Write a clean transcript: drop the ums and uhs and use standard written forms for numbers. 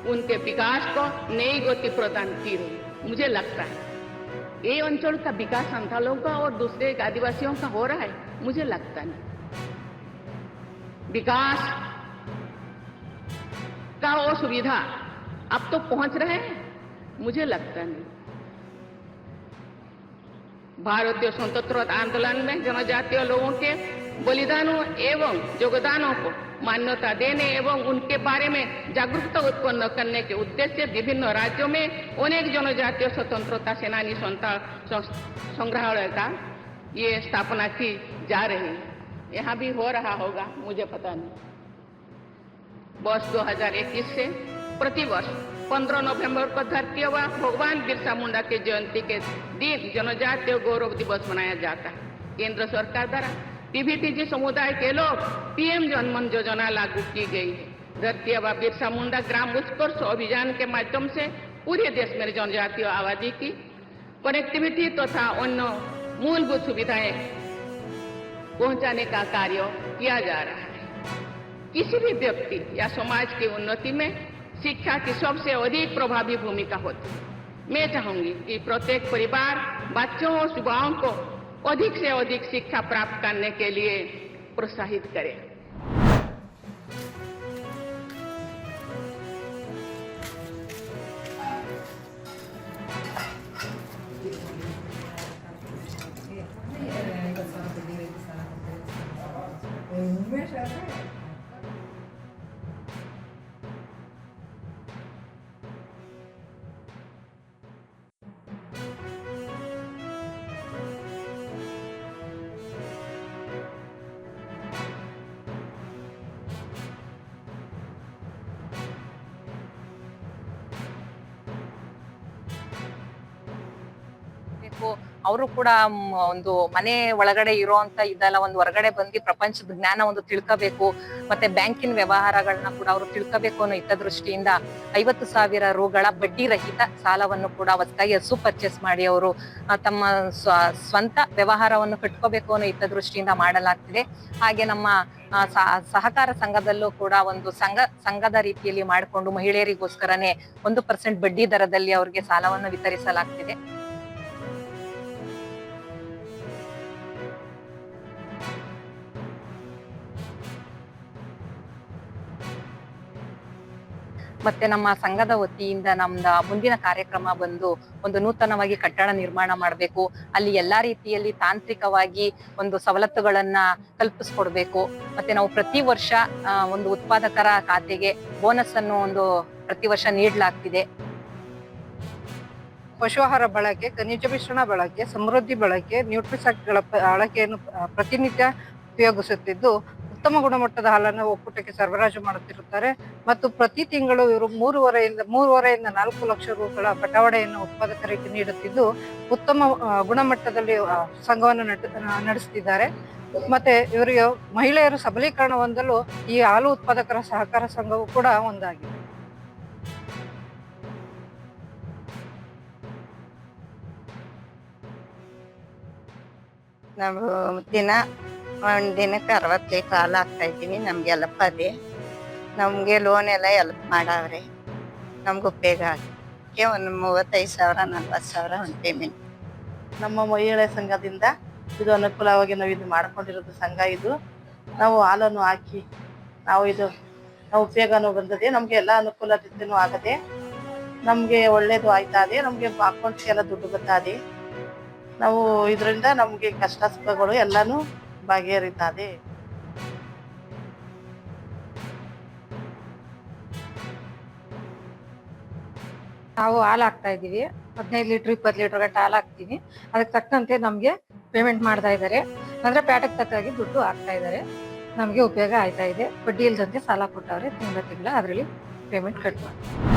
उनके विकास को नई गति प्रदान की रही। मुझे लगता है ये अंचल का विकास संथालों का और दूसरे आदिवासियों का हो रहा है, मुझे लगता नहीं। विकास का वो सुविधा अब तो पहुंच रहे हैं, मुझे लगता नहीं। भारतीय स्वतंत्रता आंदोलन में जनजातीय लोगों के बलिदानों एवं योगदानों को मान्यता देने एवं उनके बारे में जागरूकता उत्पन्न करने के उद्देश्य से विभिन्न राज्यों में अनेक जनजातीय स्वतंत्रता सेनानी संग्रहालय का ये स्थापना की जा रही है। यहाँ भी हो रहा होगा, मुझे पता नहीं। वर्ष 2021 से प्रतिवर्ष 15 नवंबर को धरती व भगवान बिरसा मुंडा के जयंती के दिन जनजातीय गौरव दिवस मनाया जाता है। केंद्र सरकार द्वारा पीवीटीजी समुदाय के लोग पीएम जनमन योजना लागू की गई है। धरती व बिरसा मुंडा ग्राम उत्कर्ष अभियान के माध्यम से पूरे देश में जनजातीय आबादी की कनेक्टिविटी तथा अन्य मूलभूत सुविधाएं पहुंचाने का कार्य किया जा रहा है। किसी भी व्यक्ति या समाज की उन्नति में शिक्षा की सबसे अधिक प्रभावी भूमिका होती है। मैं चाहूंगी कि प्रत्येक परिवार बच्चों और युवाओं को अधिक से अधिक शिक्षा प्राप्त करने के लिए प्रोत्साहित करे। ಅವರು ಕೂಡ ಒಂದು ಮನೆ ಒಳಗಡೆ ಇರೋಂತ ಇದೆಲ್ಲ ಒಂದು ಹೊರಗಡೆ ಬಂದು ಪ್ರಪಂಚದ ಜ್ಞಾನ ಒಂದು ತಿಳ್ಕೋಬೇಕು, ಮತ್ತೆ ಬ್ಯಾಂಕಿನ ವ್ಯವಹಾರಗಳನ್ನ ಕೂಡ ಅವರು ತಿಳ್ಕೋಬೇಕು ಅನ್ನೋ ಹಿತದೃಷ್ಟಿಯಿಂದ 50,000 ರೂಗಳ ಬಡ್ಡಿ ರಹಿತ ಸಾಲವನ್ನು ಕೂಡ ಹೊಸದಾಗಿ ಹಸು ಪರ್ಚೇಸ್ ಮಾಡಿ ಅವರು ತಮ್ಮ ಸ್ವಂತ ವ್ಯವಹಾರವನ್ನು ಕಟ್ಕೋಬೇಕು ಅನ್ನೋ ಹಿತದೃಷ್ಟಿಯಿಂದ ಮಾಡಲಾಗ್ತಿದೆ. ಹಾಗೆ ನಮ್ಮ ಸಹಕಾರ ಸಂಘದಲ್ಲೂ ಕೂಡ ಒಂದು ಸಂಘದ ರೀತಿಯಲ್ಲಿ ಮಾಡಿಕೊಂಡು ಮಹಿಳೆಯರಿಗೋಸ್ಕರನೇ 1% ಬಡ್ಡಿ ದರದಲ್ಲಿ ಅವರಿಗೆ ಸಾಲವನ್ನು ವಿತರಿಸಲಾಗ್ತಿದೆ. ಮತ್ತೆ ನಮ್ಮ ಸಂಘದ ವತಿಯಿಂದ ನಮ್ದ ಮುಂದಿನ ಕಾರ್ಯಕ್ರಮ ಬಂದು ಒಂದು ನೂತನವಾಗಿ ಕಟ್ಟಡ ನಿರ್ಮಾಣ ಮಾಡಬೇಕು. ಅಲ್ಲಿ ಎಲ್ಲಾ ರೀತಿಯಲ್ಲಿ ತಾಂತ್ರಿಕವಾಗಿ ಒಂದು ಸವಲತ್ತುಗಳನ್ನ ಕಲ್ಪಿಸ್ಕೊಡ್ಬೇಕು. ಮತ್ತೆ ನಾವು ಪ್ರತಿ ವರ್ಷ ಒಂದು ಉತ್ಪಾದಕರ ಖಾತೆಗೆ ಬೋನಸ್ ಅನ್ನು ಒಂದು ಪ್ರತಿ ವರ್ಷ ನೀಡಲಾಗ್ತಿದೆ. ಪಶುಆಹಾರ ಬಳಕೆ, ಖನಿಜ ಮಿಶ್ರಣ ಬಳಕೆ, ಸಮೃದ್ಧಿ ಬಳಕೆ, ನ್ಯೂಟ್ರಿಸೆಂಟ್ಗಳ ಬಳಕೆಯನ್ನು ಪ್ರತಿನಿತ್ಯ ಉಪಯೋಗಿಸುತ್ತಿದ್ದು ಉತ್ತಮ ಗುಣಮಟ್ಟದ ಹಾಲನ್ನು ಒಕ್ಕೂಟಕ್ಕೆ ಸರಬರಾಜು ಮಾಡುತ್ತಿರುತ್ತಾರೆ. ಮತ್ತು ಪ್ರತಿ ತಿಂಗಳು ಇವರು 3.5 ರಿಂದ 4 ಲಕ್ಷ ರೂಗಳ ಬಟವಾಡೆಯನ್ನು ಉತ್ಪಾದಕರಿಗೆ ನೀಡುತ್ತಿದ್ದು ಉತ್ತಮ ಗುಣಮಟ್ಟದಲ್ಲಿ ಸಂಘವನ್ನು ನಡೆಸುತ್ತಿದ್ದಾರೆ. ಮತ್ತೆ ಇವರಿಗೆ ಮಹಿಳೆಯರು ಸಬಲೀಕರಣ ಹೊಂದಲು ಈ ಹಾಲು ಉತ್ಪಾದಕರ ಸಹಕಾರ ಸಂಘವು ಕೂಡ ಒಂದಾಗಿದೆ. ನಾವು ಒಂದ್ ದಿನಕ್ಕೆ 60 ಲೀಟರ್ ಹಾಲು ಹಾಕ್ತಾ ಇದ್ದೀವಿ. ನಮ್ಗೆ ಎಲ್ಪ್ ಅದೇ, ನಮ್ಗೆ ಲೋನ್ ಎಲ್ಲ ಎಲ್ಪ್ ಮಾಡವ್ರೆ. ನಮ್ಗೆ ಉಪಯೋಗ ಆಗಕ್ಕೆ ಒಂದು 35,000 40,000 ಒಂದು ಪೇಮೆಂಟ್. ನಮ್ಮ ಮಹಿಳೆ ಸಂಘದಿಂದ ಇದು ಅನುಕೂಲವಾಗಿ ನಾವು ಇದು ಮಾಡ್ಕೊಂಡಿರೋದು ಸಂಘ. ಇದು ನಾವು ಹಾಲನ್ನು ಹಾಕಿ ನಾವು ಉಪಯೋಗನೂ ಬಂದದೆ, ನಮ್ಗೆ ಎಲ್ಲ ಅನುಕೂಲತೆನೂ ಆಗದೆ, ನಮ್ಗೆ ಒಳ್ಳೇದು ಆಯ್ತಾ ಇದೆ. ನಮ್ಗೆ ಅಕೌಂಟ್ಗೆಲ್ಲ ದುಡ್ಡು ಬರ್ತದೆ. ನಾವು ಇದರಿಂದ ನಮ್ಗೆ ಕಷ್ಟ ಸುಖಗಳು ಎಲ್ಲಾನು ಬಗೆಹರಿತದೆ. ನಾವು ಹಾಲು ಹಾಕ್ತಾ ಇದೀವಿ. 15 ಲೀಟರ್ 20 ಲೀಟರ್ ಗಂಟೆ ಹಾಲು ಹಾಕ್ತೀವಿ. ಅದಕ್ಕೆ ತಕ್ಕಂತೆ ನಮ್ಗೆ ಪೇಮೆಂಟ್ ಮಾಡ್ತಾ ಇದ್ದಾರೆ. ಅಂದ್ರೆ ಪ್ಯಾಟಕ್ ತಕ್ಕಾಗಿ ದುಡ್ಡು ಹಾಕ್ತಾ ಇದ್ದಾರೆ. ನಮ್ಗೆ ಉಪಯೋಗ ಆಯ್ತಾ ಇದೆ. ಬಡ್ಡಿ ಇಲ್ದಂತೆ ಸಾಲ ಕೊಟ್ಟವ್ರೆ ತಿಂಗಳ ಅದ್ರಲ್ಲಿ ಪೇಮೆಂಟ್ ಕಟ್ ಮಾಡಿ.